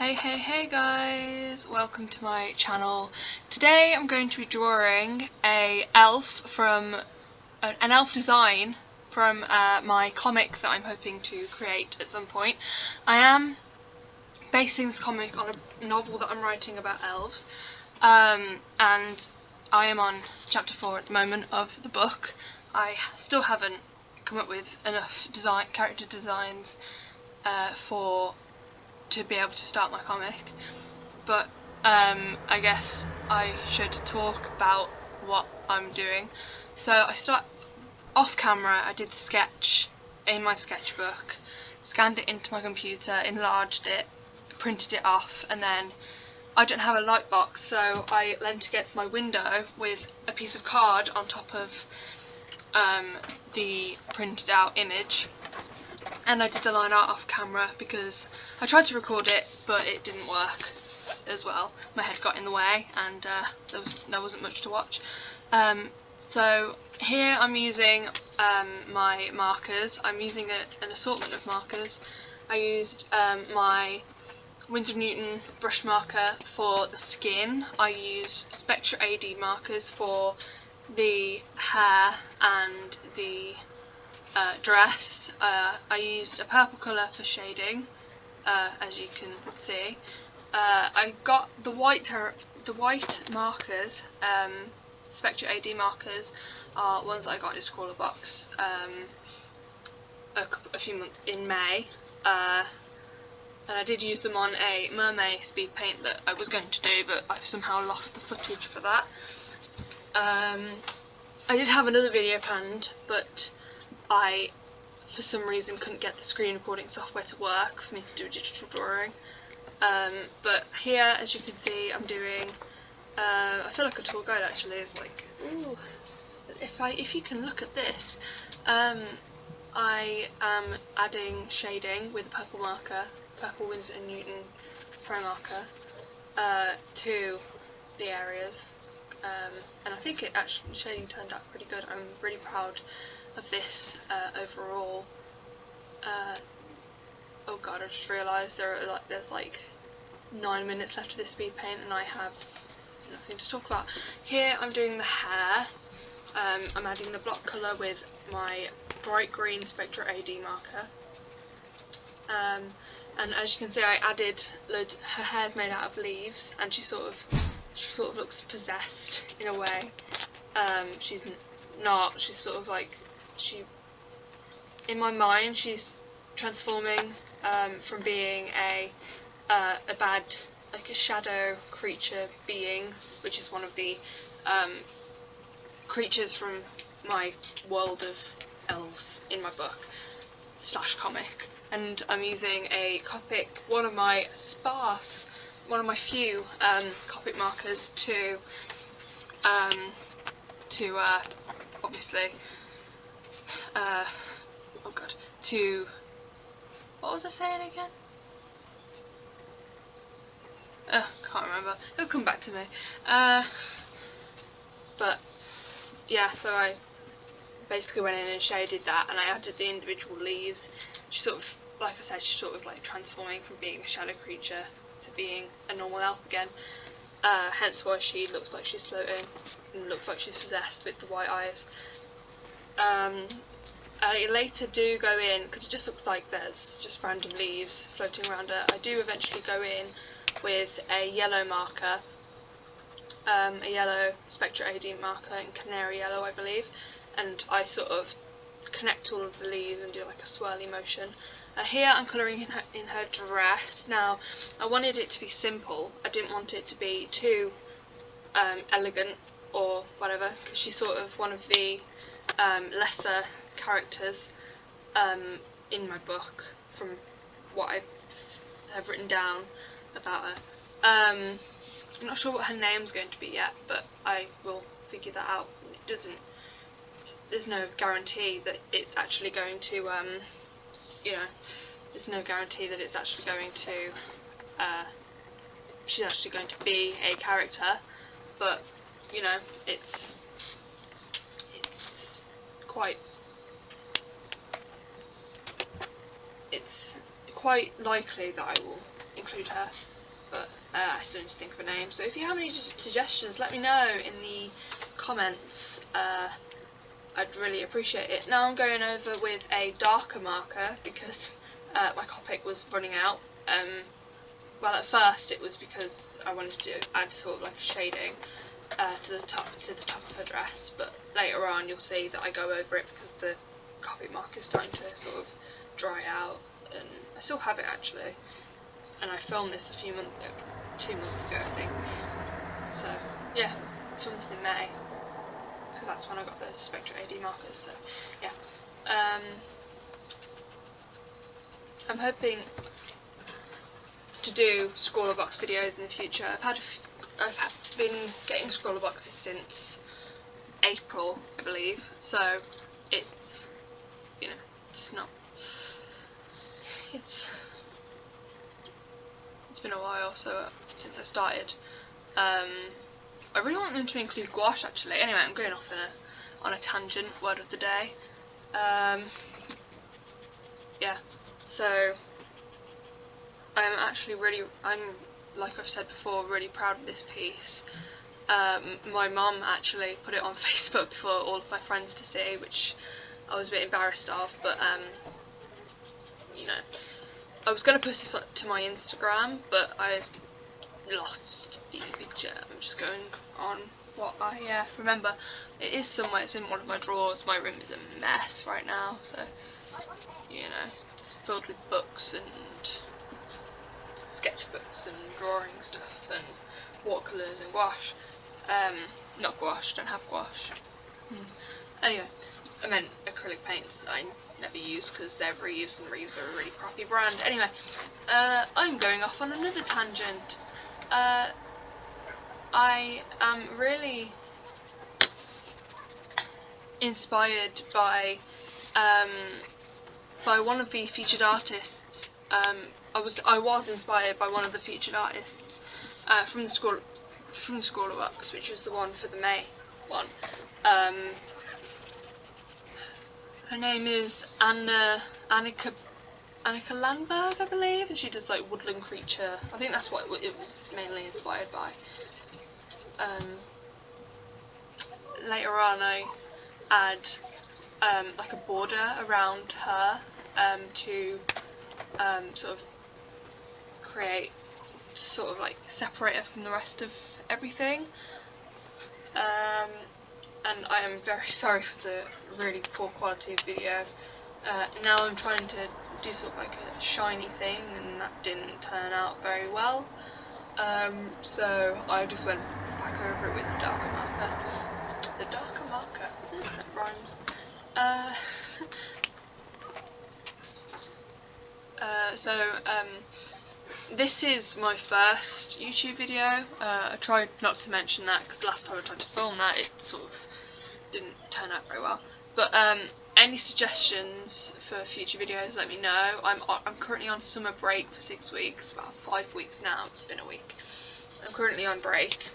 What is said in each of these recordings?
Hey guys, welcome to my channel. Today I'm going to be drawing an elf design from my comic that I'm hoping to create at some point. I am basing this comic on a novel that I'm writing about elves, and I am on chapter 4 at the moment of the book. I still haven't come up with enough character designs to be able to start my comic, but I guess I should talk about what I'm doing. So I start off camera. I did the sketch in my sketchbook, scanned it into my computer, enlarged it, printed it off, and then I don't have a light box, so I leant against my window with a piece of card on top of the printed out image, and I did the line art off camera because I tried to record it but it didn't work as well. My head got in the way and there wasn't much to watch. So here I'm using my markers. I'm using an assortment of markers. I used my Winsor & Newton brush marker for the skin. I used Spectra AD markers for the hair and the dress. I used a purple colour for shading, as you can see. I got the white markers. Spectra AD markers are ones I got in a Scrawler box a few months in May, and I did use them on a mermaid speed paint that I was going to do, but I've somehow lost the footage for that. I did have another video planned, but I, for some reason, couldn't get the screen recording software to work for me to do a digital drawing. But here, as you can see, I'm doing. I feel like a tour guide actually. It's like, ooh, if you can look at this, I am adding shading with a purple marker, purple Winsor & Newton pro marker, to the areas. And I think the shading turned out pretty good. I'm really proud of this overall. Oh god, I just realised there's like 9 minutes left of this speed paint and I have nothing to talk about. Here I'm doing the hair. I'm adding the block colour with my bright green Spectra AD marker. And as you can see, I added loads. Her hair's made out of leaves, and she sort of looks possessed in a way. She's not. She's sort of like in my mind, she's transforming from being a bad, like a shadow creature being, which is one of the creatures from my world of elves in my book / comic, and I'm using a Copic, one of my few Copic markers to obviously what was I saying again? Can't remember. It'll come back to me. But yeah, so I basically went in and shaded that, and I added the individual leaves. She sort of, like I said, she's sort of like transforming from being a shadow creature to being a normal elf again. Hence why she looks like she's floating and looks like she's possessed with the white eyes. I later do go in, because it just looks like there's just random leaves floating around her. I do eventually go in with a yellow marker, a yellow Spectra AD marker in canary yellow, I believe, and I sort of connect all of the leaves and do like a swirly motion. Here I'm colouring in her dress. Now, I wanted it to be simple. I didn't want it to be too elegant or whatever, because she's sort of one of the lesser characters in my book from what I have written down about her. I'm not sure what her name's going to be yet, but I will figure that out. There's no guarantee that it's actually going to, there's no guarantee that it's actually going to, she's actually going to be a character, but, you know, it's quite likely that I will include her, but I still need to think of a name. So if you have any suggestions, let me know in the comments. I'd really appreciate it. Now I'm going over with a darker marker because my Copic was running out. Well, at first it was because I wanted to add sort of like a shading to the top of her dress, but later on you'll see that I go over it because the Copic marker is starting to sort of dry out, and I still have it actually. And I filmed this 2 months ago, I think. So yeah, I filmed this in May, because that's when I got those Spectra AD markers. So yeah, I'm hoping to do scrawler box videos in the future. I've been getting scrawler boxes since April, I believe. So it's, you know, it's been a while. So since I started. I really want them to include gouache actually. Anyway, I'm going off on a tangent. Word of the day. Yeah. So I'm like I've said before, really proud of this piece. My mum actually put it on Facebook for all of my friends to see, which I was a bit embarrassed of, but you know, I was going to post this to my Instagram, but I lost the picture. I'm just going on what I remember. It is somewhere, it's in one of my drawers. My room is a mess right now, so you know, it's filled with books and sketchbooks and drawing stuff and watercolours and gouache. Not gouache, don't have gouache. Anyway, I meant acrylic paints that I never use because they're Reeves, and Reeves are a really crappy brand. Anyway, I'm going off on another tangent. I am really inspired by one of the featured artists. I was inspired by one of the featured artists from the Scrawler Box, which was the one for the May one. Her name is Annika Landberg, I believe, and she does like woodland creature. I think that's what it was mainly inspired by. Later on, I add like a border around her to sort of create, sort of like separate her from the rest of everything. And I am very sorry for the really poor quality of video. Now I'm trying to do sort of like a shiny thing, and that didn't turn out very well. So I just went back over it with the darker marker. The darker marker, that rhymes. This is my first YouTube video. I tried not to mention that because last time I tried to film that, it sort of didn't turn out very well. But any suggestions for future videos, let me know. I'm currently on summer break for 6 weeks, about 5 weeks now. It's been a week. I'm currently on break,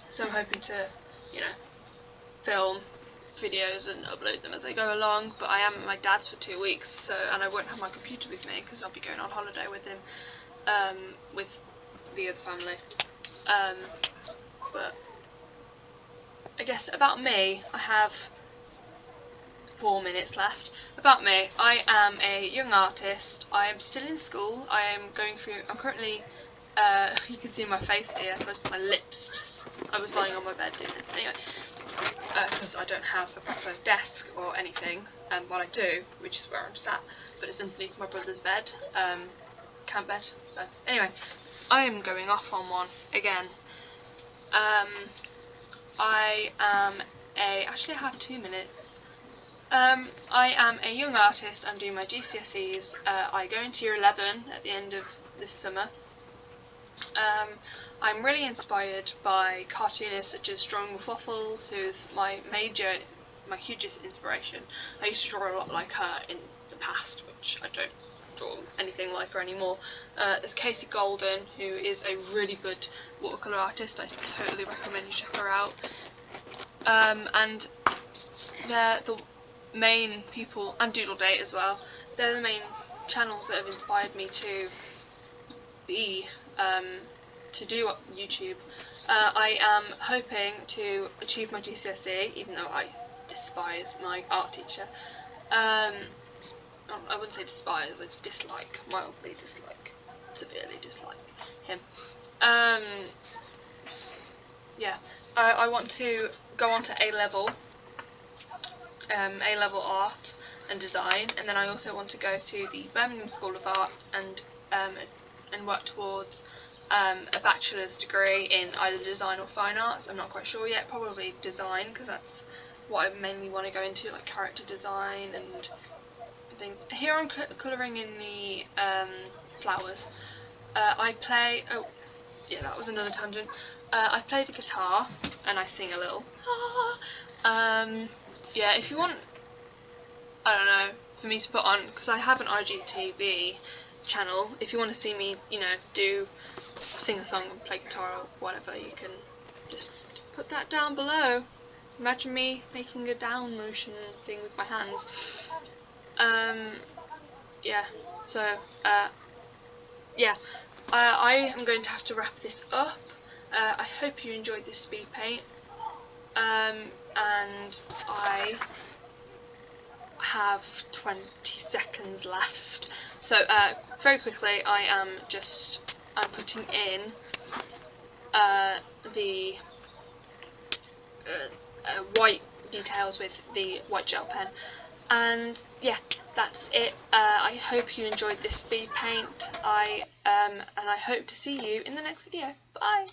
so I'm hoping to, you know, film videos and upload them as I go along. But I am at my dad's for 2 weeks, so, and I won't have my computer with me because I'll be going on holiday with him, with the other family. But I guess about me, I have 4 minutes left. About me, I am a young artist. I am still in school. I'm currently, you can see my face here, my lips, I was lying on my bed doing this. Anyway, because I don't have a proper desk or anything, well I do, which is where I'm sat, but it's underneath my brother's bed, camp bed. So anyway, I am going off on one again. Actually I have 2 minutes. I am a young artist. I'm doing my GCSEs. I go into year 11 at the end of this summer. I'm really inspired by cartoonists such as Drawing with Waffles, who's my hugest inspiration. I used to draw a lot like her in the past, which I don't draw anything like her anymore. There's Casey Golden, who is a really good watercolour artist. I totally recommend you check her out. And they're the main people, and Doodle Date as well. They're the main channels that have inspired me to be to do YouTube. I am hoping to achieve my GCSE, even though I despise my art teacher. I wouldn't say despise, I dislike, mildly dislike, severely dislike him. Yeah, I want to go on to A-level art and design, and then I also want to go to the Birmingham School of Art and work towards a bachelor's degree in either design or fine arts. I'm not quite sure yet, probably design, because that's what I mainly want to go into, like character design and things. Here I'm colouring in the flowers. I play, oh yeah, that was another tangent. I play the guitar and I sing a little. Yeah, if you want, I don't know, for me to put on, because I have an IGTV channel, if you want to see me, you know, sing a song and play guitar or whatever, you can just put that down below. Imagine me making a down motion thing with my hands. Yeah, so, yeah, I am going to have to wrap this up. I hope you enjoyed this speed paint, and I have 20 seconds left. So very quickly, I'm putting in the white details with the white gel pen, and yeah, that's it. I hope you enjoyed this speed paint. And I hope to see you in the next video. Bye.